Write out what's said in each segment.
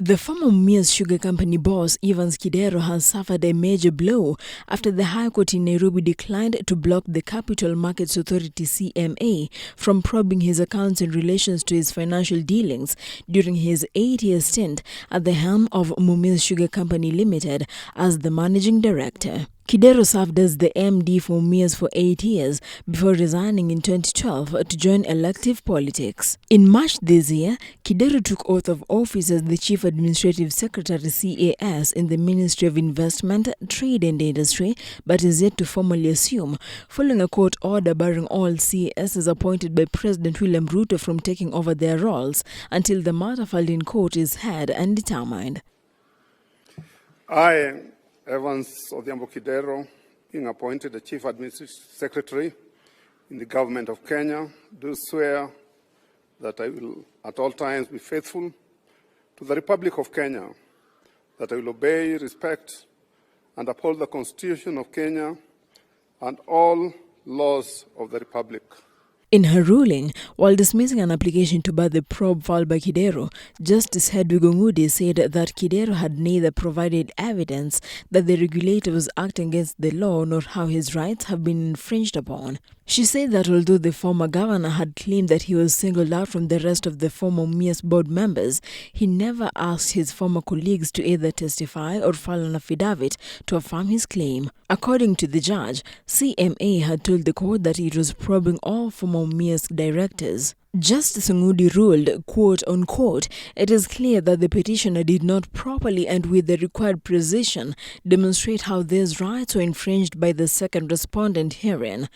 The former Mumias Sugar Company boss, Kidero, has suffered a major blow after the High Court in Nairobi declined to block the Capital Markets Authority CMA from probing his accounts in relation to his financial dealings during his 8-year stint at the helm of Mumias Sugar Company Limited as the managing director. Kidero served as the MD for Mumias for 8 years before resigning in 2012 to join elective politics. In March this year, Kidero took oath of office as the Chief Administrative Secretary CAS in the Ministry of Investment, Trade and Industry, but is yet to formally assume, following a court order barring all CASs appointed by President William Ruto from taking over their roles until the matter filed in court is heard and determined. Evans Odhiambo Kidero, being appointed the Chief Administrative Secretary in the Government of Kenya, do swear that I will at all times be faithful to the Republic of Kenya, that I will obey, respect, and uphold the Constitution of Kenya and all laws of the Republic. In her ruling, while dismissing an application to bar the probe filed by Kidero, Justice Hedwig Ongudi said that Kidero had neither provided evidence that the regulator was acting against the law nor how his rights have been infringed upon. She said that although the former governor had claimed that he was singled out from the rest of the former Mumias board members, he never asked his former colleagues to either testify or file an affidavit to affirm his claim. According to the judge, CMA had told the court that it was probing all former Mumias directors. Justice Ongudi ruled, quote unquote, "It is clear that the petitioner did not properly and with the required precision demonstrate how these rights were infringed by the second respondent herein."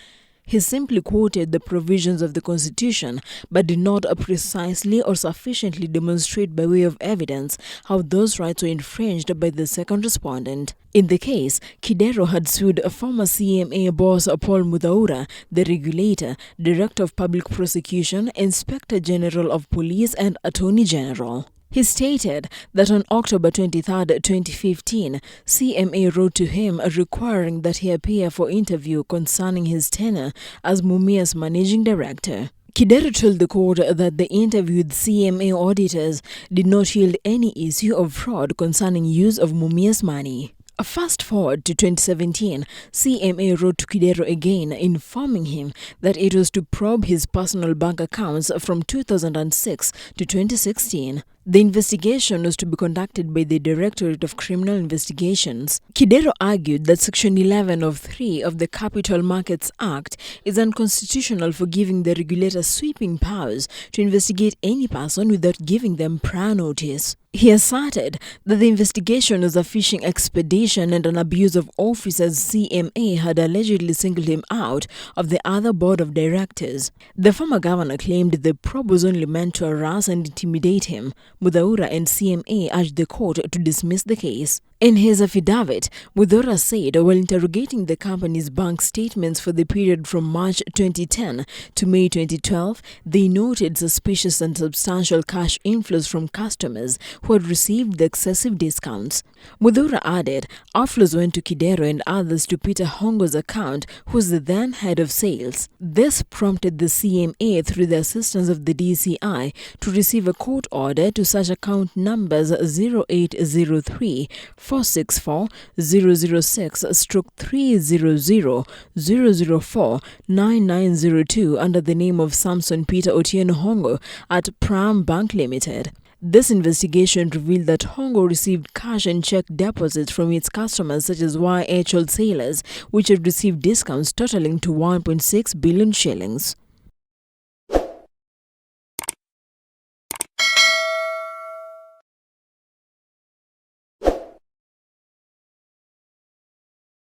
He simply quoted the provisions of the Constitution, but did not precisely or sufficiently demonstrate by way of evidence how those rights were infringed by the second respondent. In the case, Kidero had sued a former CMA boss Paul Muthaura, the regulator, Director of Public Prosecution, Inspector General of Police and Attorney General. He stated that on October 23, 2015, CMA wrote to him requiring that he appear for interview concerning his tenure as Mumias managing director. Kidero told the court that the interview with CMA auditors did not yield any issue of fraud concerning use of Mumias money. Fast forward to 2017, CMA wrote to Kidero again, informing him that it was to probe his personal bank accounts from 2006 to 2016. The investigation was to be conducted by the Directorate of Criminal Investigations. Kidero argued that Section 11 of 3 of the Capital Markets Act is unconstitutional for giving the regulator sweeping powers to investigate any person without giving them prior notice. He asserted that the investigation was a fishing expedition and an abuse of office as CMA had allegedly singled him out of the other board of directors. The former governor claimed the probe was only meant to harass and intimidate him. Muthaura and CMA urged the court to dismiss the case. In his affidavit, Muthaura said while interrogating the company's bank statements for the period from March 2010 to May 2012, they noted suspicious and substantial cash inflows from customers who had received the excessive discounts. Muthaura added outflows went to Kidero and others to Peter Hongo's account, who was the then head of sales. This prompted the CMA, through the assistance of the DCI, to receive a court order to search account numbers 0803 464 006 300 004 9902 under the name of Samson Peter Otieno Hongo at Pram Bank Limited. This investigation revealed that Hongo received cash and check deposits from its customers such as YH wholesalers, which had received discounts totaling to 1.6 billion shillings.